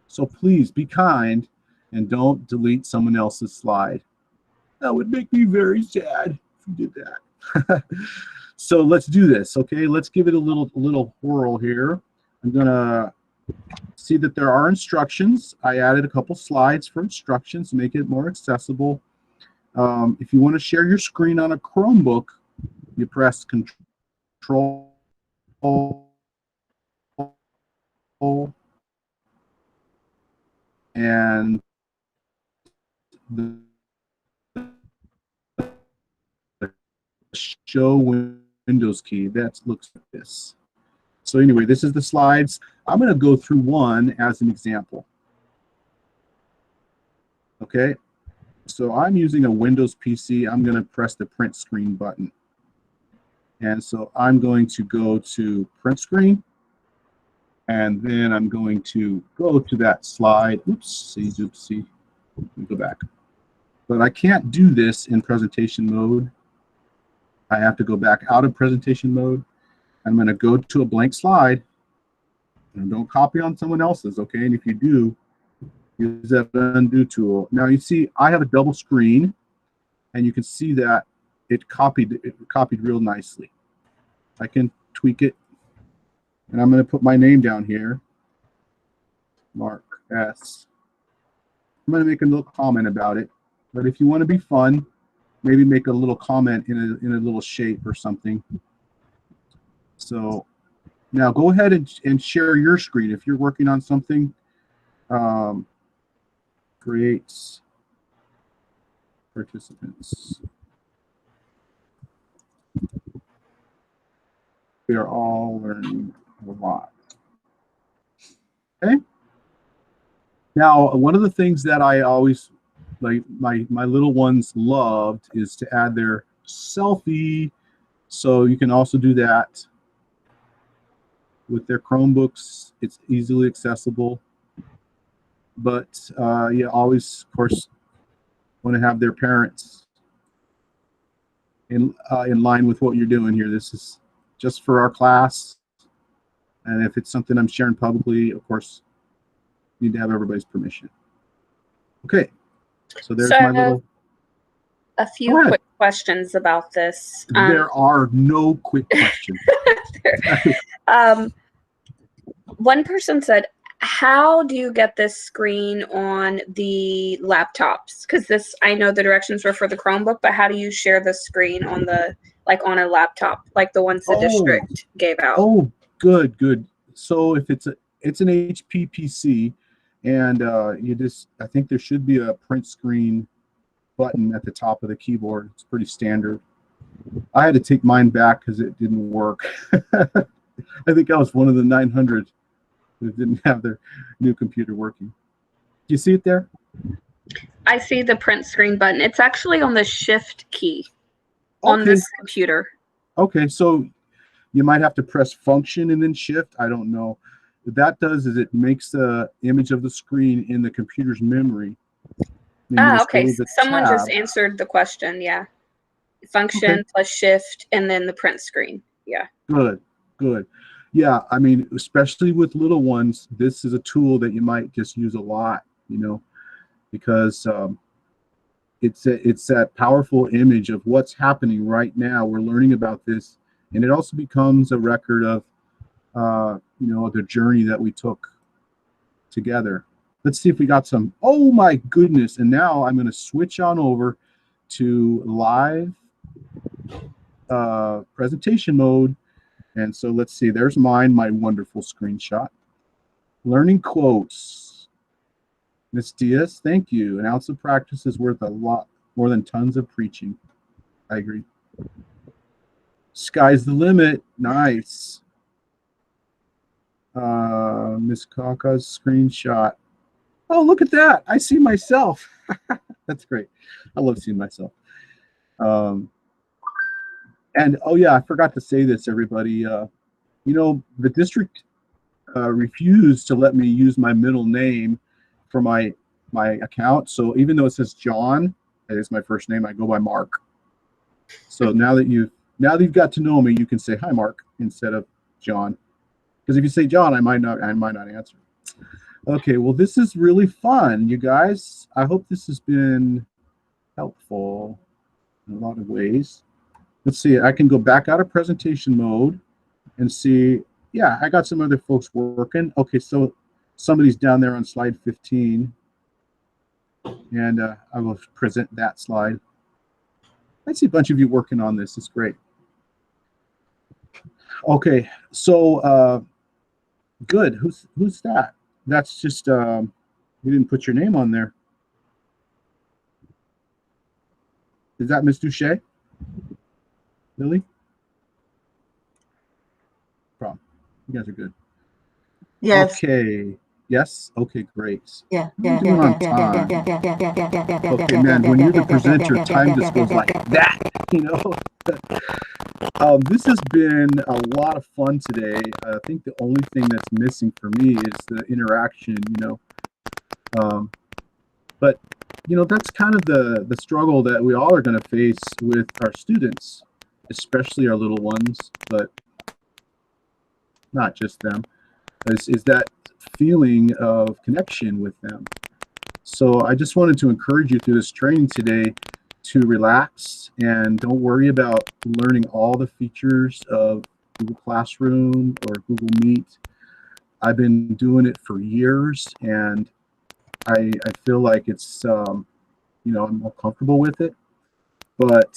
So please be kind and don't delete someone else's slide. That would make me very sad if you did that. So let's do this, okay? Let's give it a little whirl here. I'm gonna see that there are instructions. I added a couple slides for instructions to make it more accessible. If you want to share your screen on a Chromebook, you press Control and the show Windows key. That looks like this. So anyway, this is the slides. I'm going to go through one as an example. Okay, so I'm using a Windows PC. I'm going to press the print screen button. And so I'm going to go to print screen. And then I'm going to go to that slide. Oopsie, oopsie. Let me go back. But I can't do this in presentation mode. I have to go back out of presentation mode. I'm going to go to a blank slide. And don't copy on someone else's, okay? And if you do, use that undo tool. Now you see I have a double screen, and you can see that it copied real nicely. I can tweak it, and I'm going to put my name down here, Mark S. I'm going to make a little comment about it, but if you want to be fun, maybe make a little comment in a little shape or something. So now go ahead and share your screen. If you're working on something, create participants. We are all learning a lot. Okay. Now, one of the things that I always, like my little ones loved, is to add their selfie. So you can also do that with their Chromebooks. It's easily accessible. But you always, of course, want to have their parents in line with what you're doing here. This is just for our class. And if it's something I'm sharing publicly, of course, you need to have everybody's permission. Okay. So there's my little... A few quick questions about this. There are no quick questions. One person said, how do you get this screen on the laptops? Because this, I know the directions were for the Chromebook, but how do you share the screen on the, like on a laptop, like the ones the district gave out? Oh, good, good. So if it's an HP PC, and you just, I think there should be a print screen button at the top of the keyboard. It's pretty standard. I had to take mine back because it didn't work. I think I was one of the 900 who didn't have their new computer working. Do you see it there? I see the print screen button. It's actually on the shift key on this computer. Okay, so you might have to press function and then shift. I don't know. What that does is it makes the image of the screen in the computer's memory. Okay. Someone just answered the question. Yeah. Function plus shift and then the print screen. Yeah. Good, good. Yeah, I mean, especially with little ones, this is a tool that you might just use a lot, you know, because it's that powerful image of what's happening right now. We're learning about this, and it also becomes a record of, you know, the journey that we took together. Let's see if we got some. Oh my goodness! And now I'm going to switch on over to live presentation mode. And so let's see, there's my wonderful screenshot. Learning quotes. Miss Diaz, thank you. An ounce of practice is worth a lot more than tons of preaching. I agree. Sky's the limit. Nice. Miss Kaka's screenshot. Oh, look at that. I see myself. That's great. I love seeing myself. And oh yeah, I forgot to say this, everybody. You know, the district refused to let me use my middle name for my account. So even though it says John, that is my first name, I go by Mark. So now that you've got to know me, you can say hi, Mark, instead of John. Because if you say John, I might not answer. Okay, well, this is really fun, you guys. I hope this has been helpful in a lot of ways. Let's see, I can go back out of presentation mode and see, yeah, I got some other folks working. Okay, so somebody's down there on slide 15. And I will present that slide. I see a bunch of you working on this. It's great. Okay, so good. Who's that? That's just, you didn't put your name on there. Is that Miss Duche? Lily? Problem. You guys are good. Yes. Okay. Yes? Okay, great. Yeah. Okay, man, when you're the presenter, time just goes like that, you know? This has been a lot of fun today. I think the only thing that's missing for me is the interaction, you know? But, you know, that's kind of the struggle that we all are going to face with our students, especially our little ones, but not just them, is that feeling of connection with them. So I just wanted to encourage you through this training today to relax and don't worry about learning all the features of Google Classroom or Google Meet. I've been doing it for years, and I feel like it's, you know, I'm more comfortable with it, but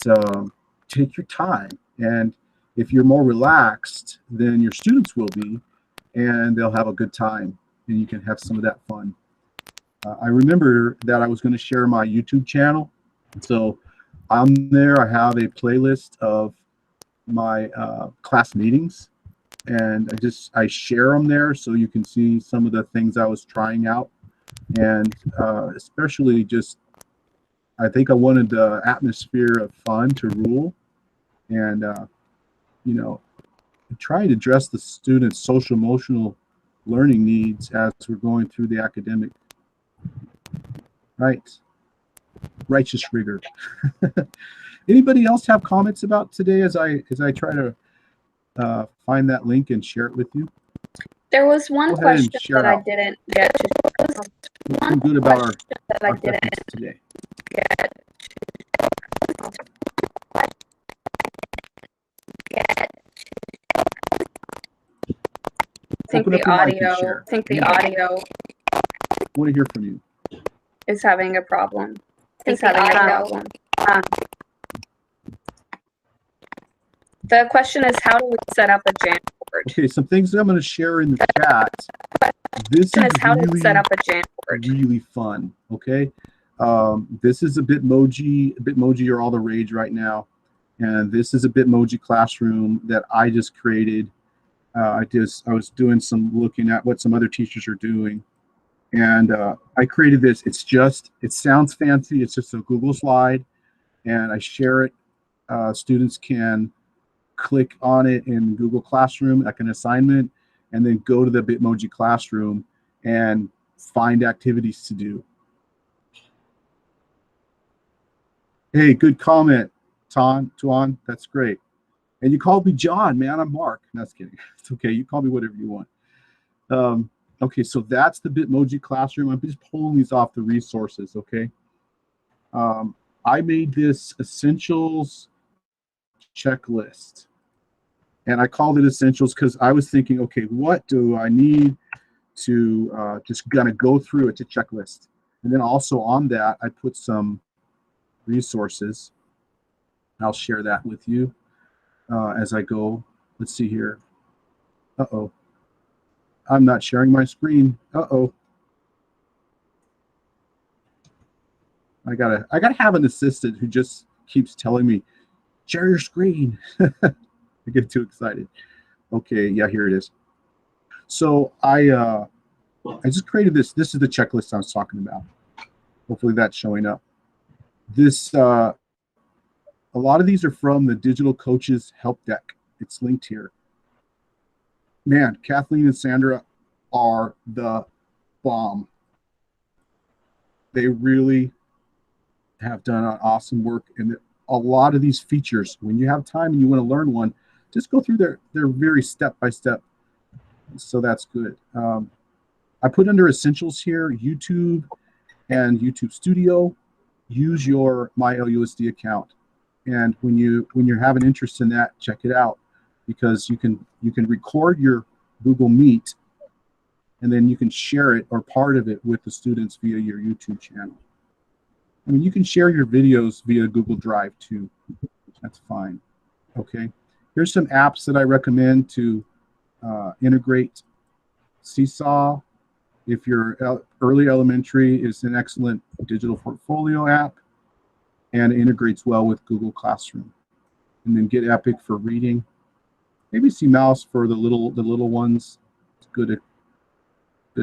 take your time. And if you're more relaxed, then your students will be, and they'll have a good time, and you can have some of that fun. I remember that I was going to share my YouTube channel. So on there, I have a playlist of my class meetings. and I share them there so you can see some of the things I was trying out, and especially just I think I wanted the atmosphere of fun to rule, and you know, try to address the students' social emotional learning needs as we're going through the academic righteous rigor. Anybody else have comments about today as I try to find that link and share it with you? There was one Go ahead and question share that I out. didn't get to. What's been good about our I didn't sessions today? get. I think Open up the your mic and audio. share. I think the audio I want to hear from you. is having a problem. Is having a problem. The question is, how do we set up a Jamboard? Okay, some things that I'm going to share in the chat. This is How to really, set up a Jamboard. really fun. Okay, this is a Bitmoji. Bitmoji are all the rage right now, and this is a Bitmoji Classroom that I just created. I was doing some looking at what some other teachers are doing, and I created this. It sounds fancy. It's just a Google slide, and I share it. Students can click on it in Google Classroom like an assignment, and then go to the Bitmoji Classroom and find activities to do. Hey, good comment, Tuan. That's great. And you called me John, man. I'm Mark. No, that's kidding. It's okay. You call me whatever you want. Okay, so that's the Bitmoji Classroom. I'm just pulling these off the resources, okay? I made this essentials checklist. And I called it essentials because I was thinking, okay, what do I need to just kind of go through? It's a checklist. And then also on that, I put some resources. I'll share that with you as I go. Let's see here. Uh-oh. I'm not sharing my screen. Uh-oh. I gotta have an assistant who just keeps telling me, share your screen. I get too excited. Okay, yeah, here it is. So I just created this. This is the checklist I was talking about. Hopefully that's showing up. This a lot of these are from the Digital Coaches Help Deck. It's linked here. Man, Kathleen and Sandra are the bomb. They really have done awesome work, and a lot of these features, when you have time and you want to learn one, just go through their very step-by-step. So that's good. I put under essentials here, YouTube and YouTube Studio. Use your My LUSD account, and when you have an interest in that, check it out, because you can record your Google Meet, and then you can share it or part of it with the students via your YouTube channel. I mean, you can share your videos via Google Drive too. That's fine. Okay. Here's some apps that I recommend to integrate. Seesaw, if you're early elementary, is an excellent digital portfolio app, and it integrates well with Google Classroom. And then Get Epic for reading. Maybe see Mouse for the little ones. It's good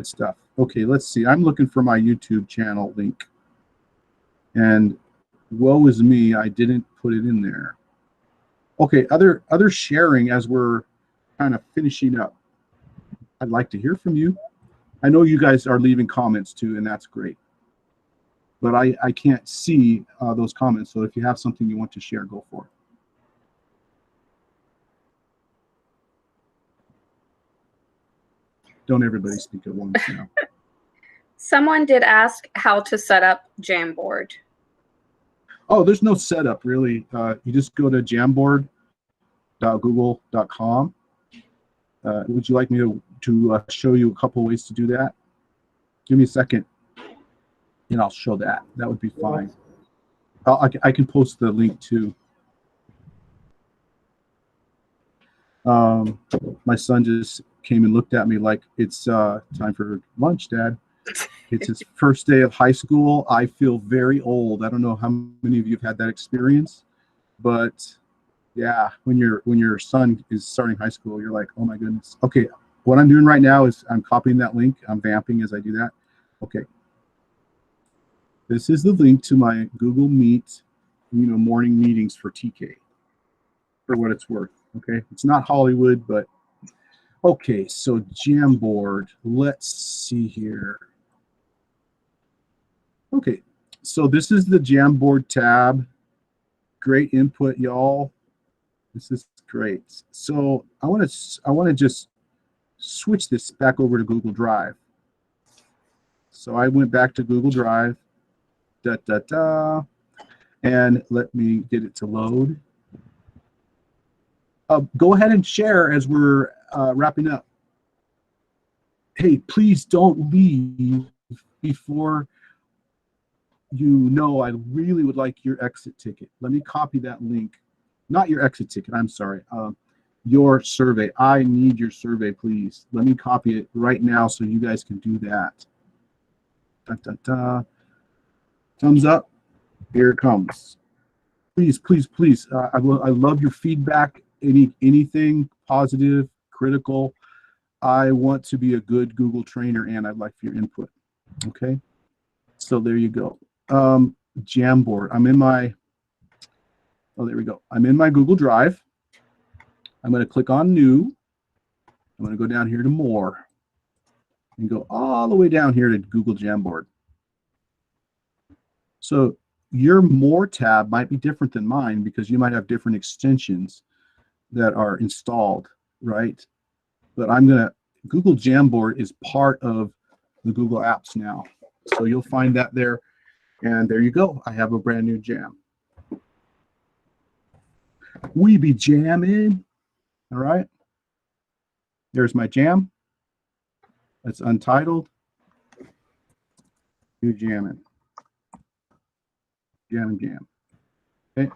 stuff. Okay, let's see. I'm looking for my YouTube channel link. And woe is me, I didn't put it in there. Okay, other sharing as we're kind of finishing up. I'd like to hear from you. I know you guys are leaving comments too, and that's great. But I can't see those comments, so if you have something you want to share, go for it. Don't everybody speak at once now. Someone did ask how to set up Jamboard. Oh, there's no setup really. You just go to jamboard.google.com. Would you like me to show you a couple ways to do that? Give me a second, and I'll show that. That would be fine. I can post the link too. My son just came and looked at me like, it's time for lunch, Dad. It's his first day of high school. I feel very old. I don't know how many of you have had that experience, but Yeah, when your son is starting high school, you're like, oh my goodness. Okay, what I'm doing right now is I'm copying that link. I'm vamping as I do that. Okay. This is the link to my Google Meet, morning meetings for TK, for what it's worth. Okay, it's not Hollywood, but okay. So Jamboard. Let's see here. Okay, so this is the Jamboard tab. Great input, y'all. This is great. So I want to just switch this back over to Google Drive. So I went back to Google Drive. And let me get it to load. Go ahead and share as we're wrapping up. Hey, please don't leave before you know I really would like your exit ticket. Let me copy that link. Not your exit ticket, I'm sorry. Your survey. I need your survey, please. Let me copy it right now so you guys can do that. Thumbs up. Here it comes. Please, please, please. I love your feedback. Anything positive, critical. I want to be a good Google trainer, and I'd like your input. Okay. So there you go. Jamboard. I'm in my. Oh, there we go. I'm in my Google Drive. I'm going to click on New. I'm going to go down here to More, and go all the way down here to Google Jamboard. So your More tab might be different than mine because you might have different extensions that are installed, right? But Google Jamboard is part of the Google Apps now. So you'll find that there. And there you go. I have a brand new jam. We be jamming. All right. There's my jam. That's Untitled. You jamming. Jam. Okay.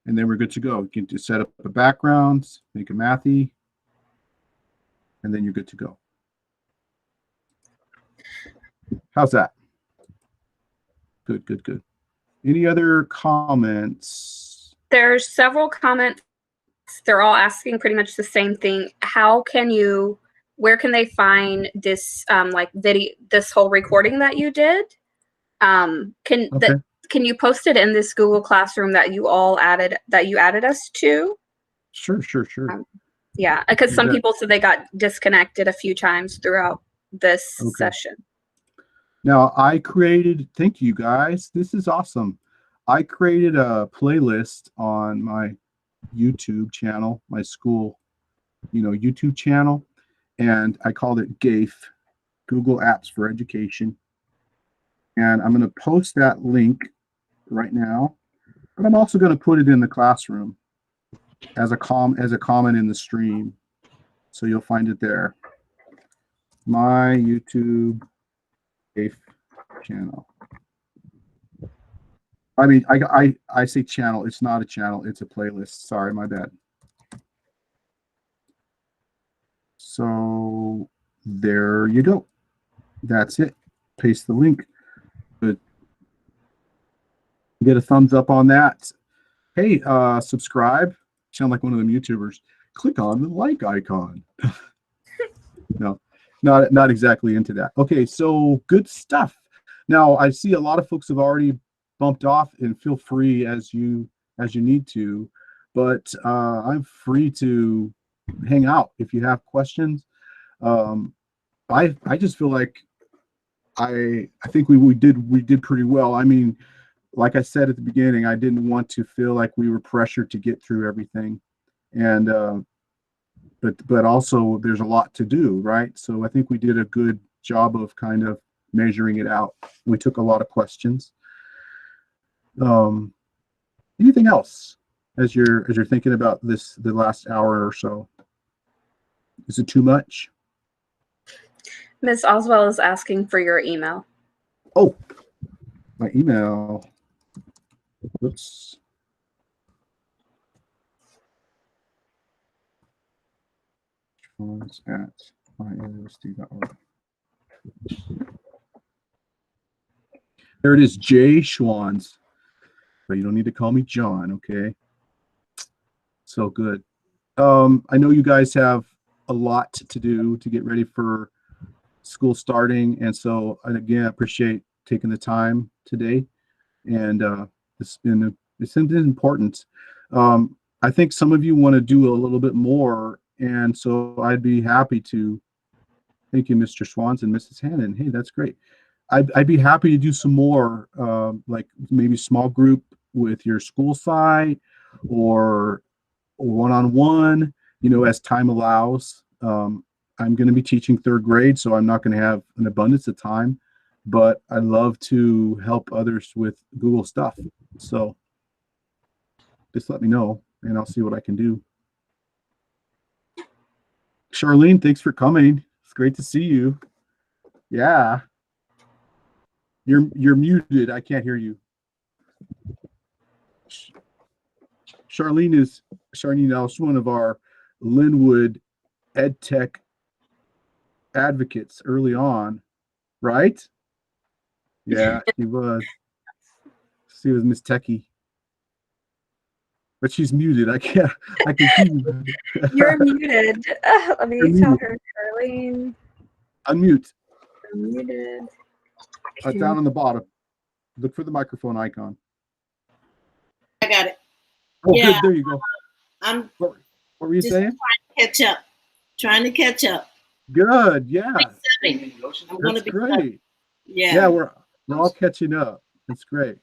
And then we're good to go. You can just set up the backgrounds, make a mathy, and then you're good to go. How's that? Good, good, good. Any other comments? There's several comments. They're all asking pretty much the same thing. Where can they find this this whole recording that you did? Can you post it in this Google Classroom that you added us to? Sure. Yeah, because some people said they got disconnected a few times throughout this session. Now thank you guys. This is awesome. I created a playlist on my YouTube channel, my school, YouTube channel, and I called it GAFE, Google Apps for Education. And I'm going to post that link right now, but I'm also going to put it in the classroom as a comment in the stream. So you'll find it there. My YouTube GAFE channel. I mean, I say channel. It's not a channel. It's a playlist. Sorry, my bad. So there you go. That's it. Paste the link. Good. Get a thumbs up on that. Hey, subscribe. Sound like one of them YouTubers. Click on the like icon. No, not exactly into that. Okay, so good stuff. Now I see a lot of folks have already bumped off, and feel free as you need to, but I'm free to hang out if you have questions. I just feel like I think we did pretty well. I mean, like I said at the beginning, I didn't want to feel like we were pressured to get through everything, and but also there's a lot to do, right? So I think we did a good job of kind of measuring it out. We took a lot of questions. Anything else as you're thinking about the last hour or so? Is it too much? Ms. Oswald is asking for your email. Oh, my email. Whoops. At myLUSD.org. There it is, Jay Schwans. But you don't need to call me John, okay? So good. I know you guys have a lot to do to get ready for school starting, and so again, I appreciate taking the time today. And it's been important. I think some of you want to do a little bit more, and so I'd be happy to. Thank you, Mr. Swans and Mrs. Hannon. Hey, that's great. I'd be happy to do some more, like maybe small group with your school site or one-on-one, you know, as time allows. I'm going to be teaching 3rd grade, so I'm not going to have an abundance of time, but I love to help others with Google stuff. So just let me know and I'll see what I can do. Charlene, thanks for coming. It's great to see you. Yeah. You're muted. I can't hear you. Charlene is one of our Linwood EdTech advocates early on, right? Yeah, she was. She was Miss Techie. But she's muted. I can see you. You're muted. Let me tell her, Charlene. Unmute. You're muted. Down on the bottom. Look for the microphone icon. I got it. Oh, yeah. Good. There you go. What were you saying? Trying to catch up. Good. Yeah. That's great. Yeah, we're all catching up. That's great.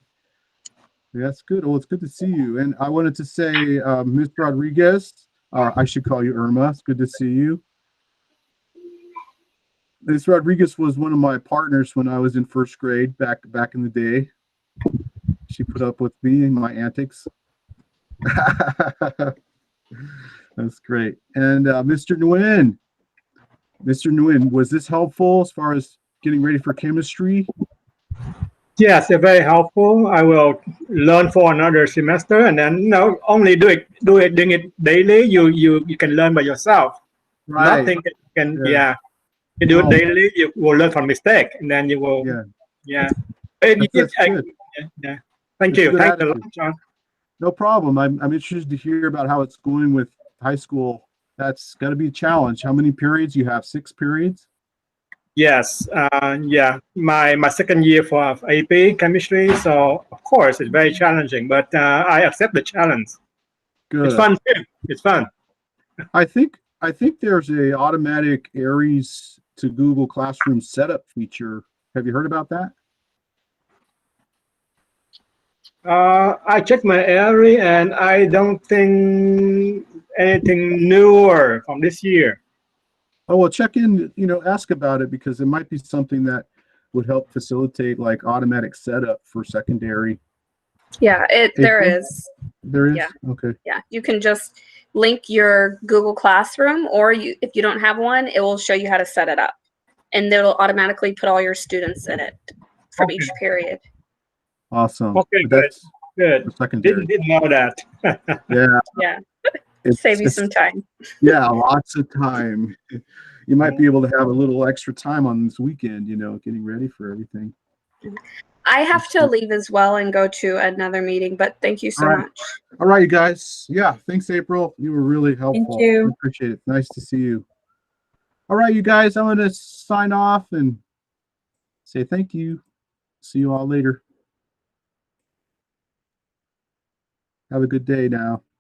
That's good. Well, it's good to see you. And I wanted to say, Ms. Rodriguez, I should call you Irma. It's good to see you. Ms. Rodriguez was one of my partners when I was in 1st grade back in the day. She put up with me and my antics. That's great. And Mr. Nguyen. Mr. Nguyen, was this helpful as far as getting ready for chemistry? Yes, they're very helpful. I will learn for another semester, and then only doing it daily. You can learn by yourself. Right. Nothing can. Yeah. You do it daily, you will learn from mistake, and then you will. Yeah. That's good. Yeah. Thank you. Thank you, John. No problem. I'm interested to hear about how it's going with high school. That's got to be a challenge. How many periods you have? 6 periods? Yes. Yeah. My 2nd year for AP chemistry, so of course it's very challenging, but I accept the challenge. Good. It's fun too. It's fun. I think there's a automatic Aries to Google Classroom setup feature. Have you heard about that? I checked my area, and I don't think anything newer from this year. Oh, well, check in, ask about it, because it might be something that would help facilitate like automatic setup for secondary. Yeah, there is. There is? Yeah. Okay. Yeah, you can just link your Google Classroom, or if you don't have one, it will show you how to set it up. And it'll automatically put all your students in it from each period. Awesome. Okay, good. Secondary. Didn't know that. Yeah. Save you some time. Yeah, lots of time. You might be able to have a little extra time on this weekend, getting ready for everything. I have to leave as well and go to another meeting, but thank you so much. All right, you guys. Yeah, thanks, April. You were really helpful. Thank you. I appreciate it. Nice to see you. All right, you guys, I'm going to sign off and say thank you. See you all later. Have a good day now.